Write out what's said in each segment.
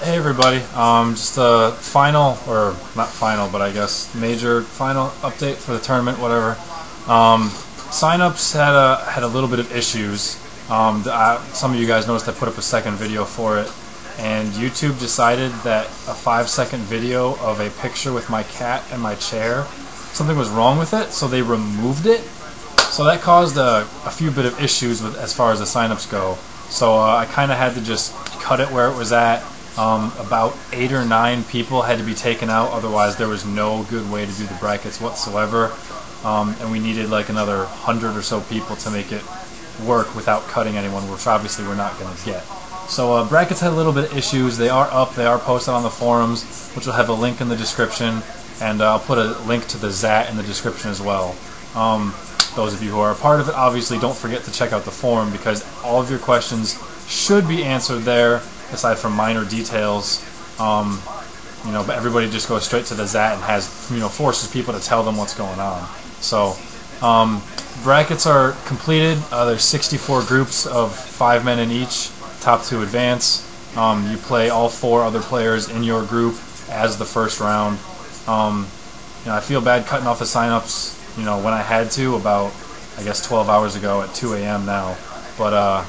Hey everybody, just a final, or not final, but I guess major final update for the tournament, whatever. Signups had a little bit of issues. Some of you guys noticed I put up a second video for it, and YouTube decided that a 5-second video of a picture with my cat and my chair, something was wrong with it, so they removed it. So that caused a few bit of issues as far as the signups go. So I kind of had to just cut it where it was at. About 8 or 9 people had to be taken out, otherwise there was no good way to do the brackets whatsoever. And we needed like another 100 or so people to make it work without cutting anyone, which obviously we're not going to get. So brackets had a little bit of issues. They are up, they are posted on the forums, which will have a link in the description, and I'll put a link to the ZAT in the description as well. Those of you who are a part of it, obviously don't forget to check out the forum, because all of your questions should be answered there, aside from minor details. But everybody just goes straight to the ZAT and has, forces people to tell them what's going on. So brackets are completed. There's 64 groups of 5 men in each, top 2 advance. You play all 4 other players in your group as the first round. I feel bad cutting off the signups, when I had to, about, I guess, 12 hours ago at 2 a.m. now. But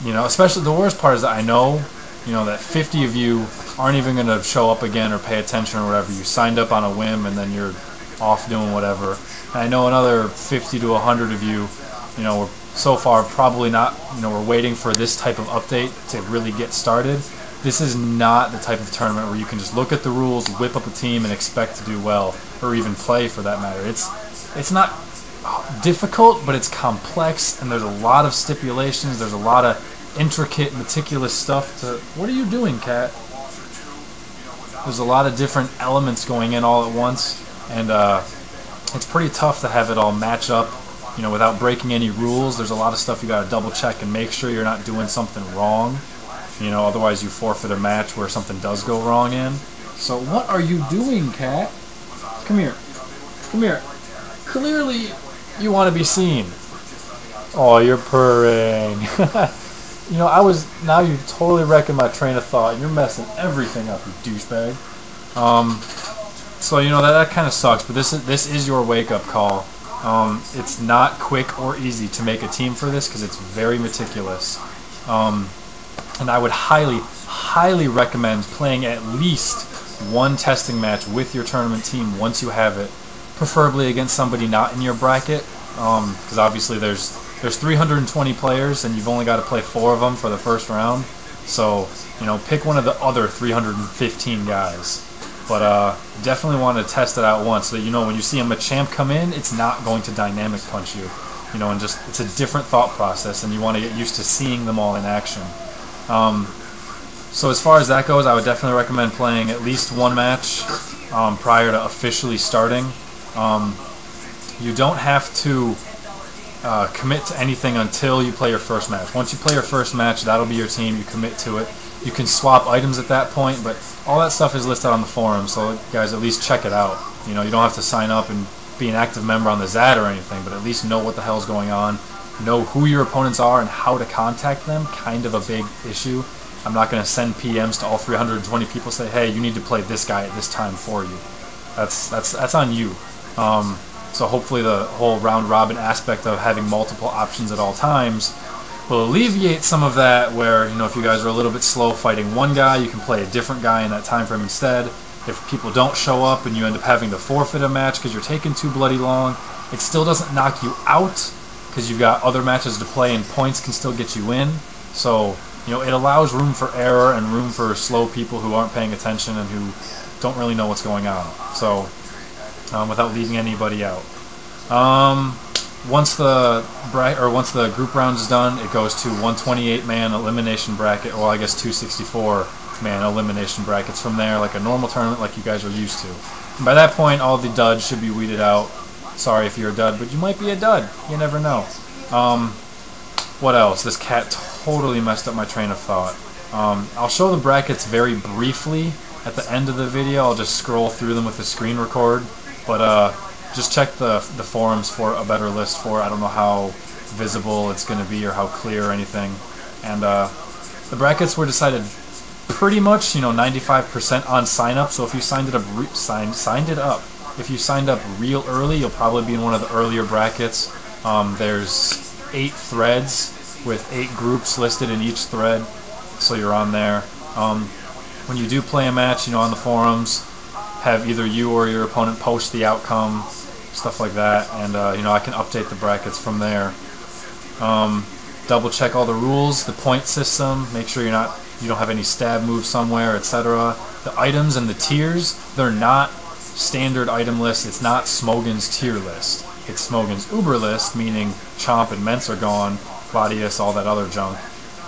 especially the worst part is that I know, that 50 of you aren't even going to show up again or pay attention or whatever. You signed up on a whim and then you're off doing whatever. And I know another 50 to 100 of you, we're so far probably not, we're waiting for this type of update to really get started. This is not the type of tournament where you can just look at the rules, whip up a team, and expect to do well, or even play for that matter. It's not difficult, but it's complex, and there's a lot of stipulations. There's a lot of intricate, meticulous stuff to... What are you doing, cat? There's a lot of different elements going in all at once, and it's pretty tough to have it all match up, without breaking any rules. There's a lot of stuff you got to double check and make sure you're not doing something wrong. Otherwise you forfeit a match where something does go wrong in. So what are you doing, cat? Come here. Come here. Clearly you want to be seen. Oh, you're purring. Now you've totally wrecking my train of thought. You're messing everything up, you douchebag. So that kind of sucks, but this is your wake-up call. It's not quick or easy to make a team for this because it's very meticulous. And I would highly, highly recommend playing at least one testing match with your tournament team once you have it, preferably against somebody not in your bracket, because obviously there's 320 players and you've only got to play 4 of them for the first round. So pick one of the other 315 guys. But definitely want to test it out once so that when you see a Machamp come in, it's not going to dynamic punch you. And just it's a different thought process, and you want to get used to seeing them all in action. So as far as that goes, I would definitely recommend playing at least one match prior to officially starting. You don't have to commit to anything until you play your first match. Once you play your first match, that'll be your team. You commit to it. You can swap items at that point, but all that stuff is listed on the forum, so guys, at least check it out. You don't have to sign up and be an active member on the ZAT or anything, but at least know what the hell's going on. Know who your opponents are and how to contact them. Kind of a big issue. I'm not going to send PMs to all 320 people say, hey, you need to play this guy at this time for you. That's on you. So hopefully the whole round robin aspect of having multiple options at all times will alleviate some of that, where if you guys are a little bit slow fighting one guy, you can play a different guy in that time frame instead. If people don't show up and you end up having to forfeit a match because you're taking too bloody long, it still doesn't knock you out, because you've got other matches to play and points can still get you in. So it allows room for error and room for slow people who aren't paying attention and who don't really know what's going on. So without leaving anybody out. Once the group round is done, it goes to 128-man elimination bracket, or I guess 264-man elimination brackets from there, like a normal tournament like you guys are used to. And by that point, all the duds should be weeded out. Sorry if you're a dud, but you might be a dud. You never know. What else? This cat totally messed up my train of thought. I'll show the brackets very briefly at the end of the video. I'll just scroll through them with the screen record, but just check the forums for a better list for it. I don't know how visible it's going to be or how clear or anything. And the brackets were decided pretty much, 95% on sign up. So if you signed it up, if you signed up real early, you'll probably be in one of the earlier brackets. There's 8 threads with 8 groups listed in each thread, so you're on there. When you do play a match, on the forums, have either you or your opponent post the outcome, stuff like that, and I can update the brackets from there. Double check all the rules, the point system, make sure you don't have any stab moves somewhere, etc. The items and the tiers, they're not standard item lists. It's not Smogan's tier list. It's Smogan's Uber list, meaning Chomp and Ments are gone, Gladius, all that other junk.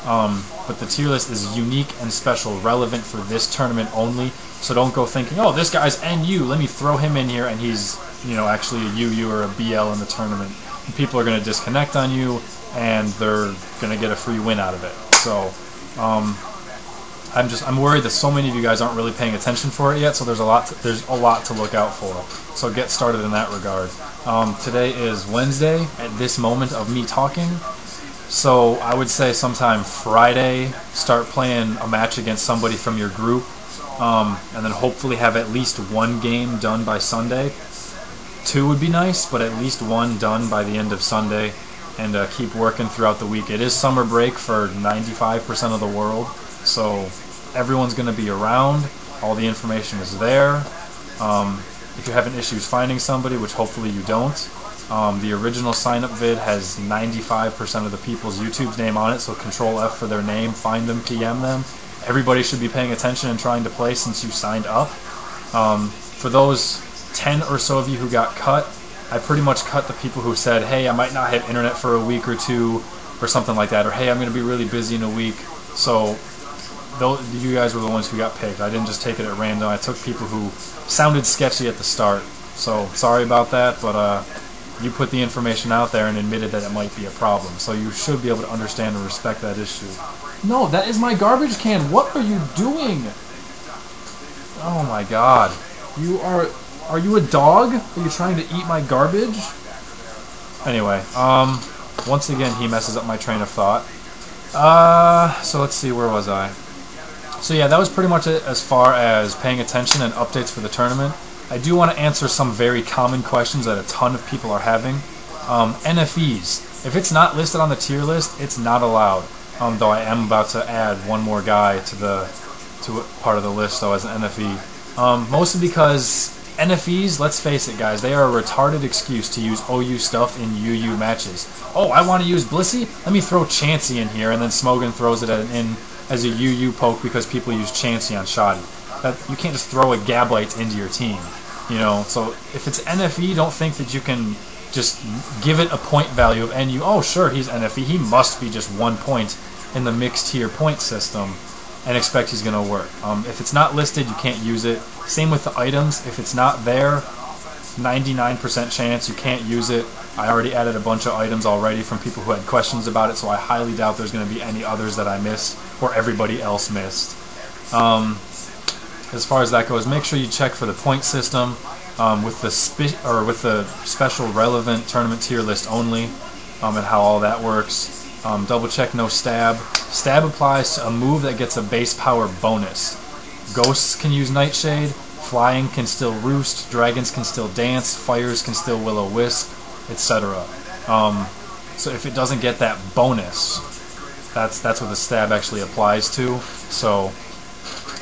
But the tier list is unique and special, relevant for this tournament only. So don't go thinking, oh, this guy's NU, let me throw him in here, and he's, actually a UU or a BL in the tournament. And people are going to disconnect on you, and they're going to get a free win out of it. So, I'm worried that so many of you guys aren't really paying attention for it yet. So there's a lot to look out for. So get started in that regard. Today is Wednesday at this moment of me talking. So I would say sometime Friday, start playing a match against somebody from your group, and then hopefully have at least 1 game done by Sunday. 2 would be nice, but at least 1 done by the end of Sunday, and keep working throughout the week. It is summer break for 95% of the world, so everyone's going to be around. All the information is there. If you're having issues finding somebody, which hopefully you don't, the original sign-up vid has 95% of the people's YouTube's name on it, so Control F for their name, find them, PM them. Everybody should be paying attention and trying to play since you signed up. For those 10 or so of you who got cut, I pretty much cut the people who said, hey, I might not have internet for a week or 2, or something like that, or hey, I'm going to be really busy in a week. So you guys were the ones who got picked. I didn't just take it at random. I took people who sounded sketchy at the start. So sorry about that, but you put the information out there and admitted that it might be a problem. So you should be able to understand and respect that issue. No, that is my garbage can. What are you doing? Oh my god. Are you a dog? Are you trying to eat my garbage? Anyway, once again he messes up my train of thought. So let's see, where was I? So yeah, that was pretty much it as far as paying attention and updates for the tournament. I do want to answer some very common questions that a ton of people are having. NFEs. If it's not listed on the tier list, it's not allowed. Though I am about to add 1 more guy to part of the list though as an NFE. Mostly because NFEs, let's face it guys, they are a retarded excuse to use OU stuff in UU matches. Oh, I want to use Blissey? Let me throw Chansey in here, and then Smogan throws it in as a UU poke because people use Chansey on Shoddy. You can't just throw a Gablight into your team, So if it's NFE, don't think that you can just give it a point value of NU. Oh, sure, he's NFE. He must be just 1 point in the mixed tier point system, and expect he's going to work. If it's not listed, you can't use it. Same with the items. If it's not there, 99% chance you can't use it. I already added a bunch of items already from people who had questions about it, so I highly doubt there's going to be any others that I missed or everybody else missed. As far as that goes, make sure you check for the point system with the special relevant tournament tier list only, and how all that works. Double check no stab. Stab applies to a move that gets a base power bonus. Ghosts can use Nightshade, flying can still roost, dragons can still dance, fires can still will-o-wisp, etc. So if it doesn't get that bonus, that's what the stab actually applies to. So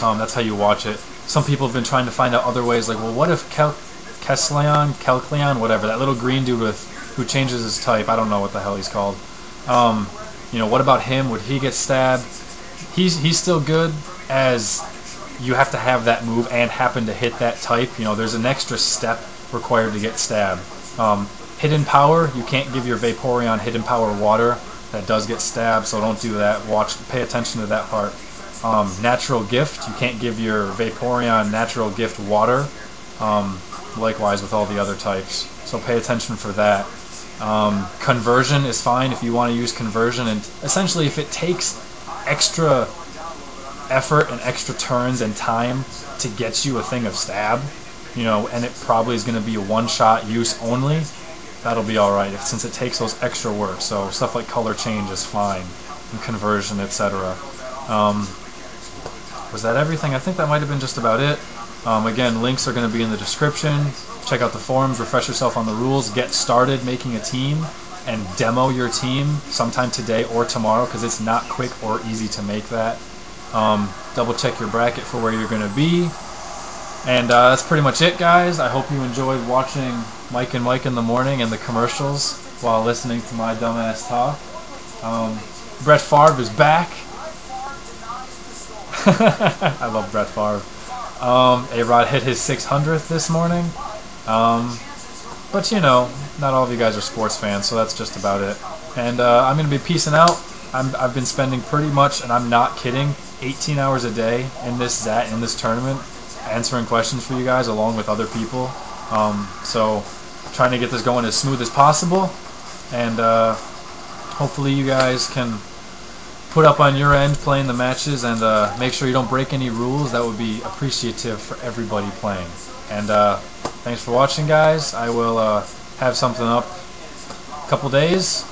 that's how you watch it. Some people have been trying to find out other ways, like, well, what if Kelcleon, whatever, that little green dude who changes his type, I don't know what the hell he's called. What about him? Would he get stabbed? He's still good, as you have to have that move and happen to hit that type. There's an extra step required to get stabbed. Hidden power, you can't give your Vaporeon hidden power water. That does get stabbed, so don't do that. Pay attention to that part. Natural gift, you can't give your Vaporeon natural gift water. Likewise with all the other types, so pay attention for that. Conversion is fine if you want to use conversion, and essentially if it takes extra effort and extra turns and time to get you a thing of stab, and it probably is going to be a one-shot use only, that'll be alright since it takes those extra work. So stuff like color change is fine, and conversion, etc. Was that everything? I think that might have been just about it. Again, links are going to be in the description. Check out the forums, refresh yourself on the rules, get started making a team, and demo your team sometime today or tomorrow, because it's not quick or easy to make that. Double check your bracket for where you're going to be. And that's pretty much it, guys. I hope you enjoyed watching Mike and Mike in the morning and the commercials while listening to my dumbass talk. Brett Favre is back. I love Brett Favre. A-Rod hit his 600th this morning. But you know, not all of you guys are sports fans, so that's just about it. And I'm going to be peacing out. I've been spending pretty much, and I'm not kidding, 18 hours a day in this tournament, answering questions for you guys along with other people. So trying to get this going as smooth as possible, and hopefully you guys can put up on your end playing the matches, and make sure you don't break any rules. That would be appreciative for everybody playing. And thanks for watching, guys. I will have something up a couple days.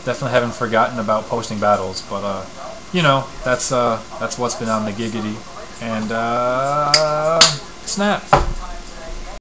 Definitely haven't forgotten about posting battles, but you know, that's what's been on the giggity. And snap.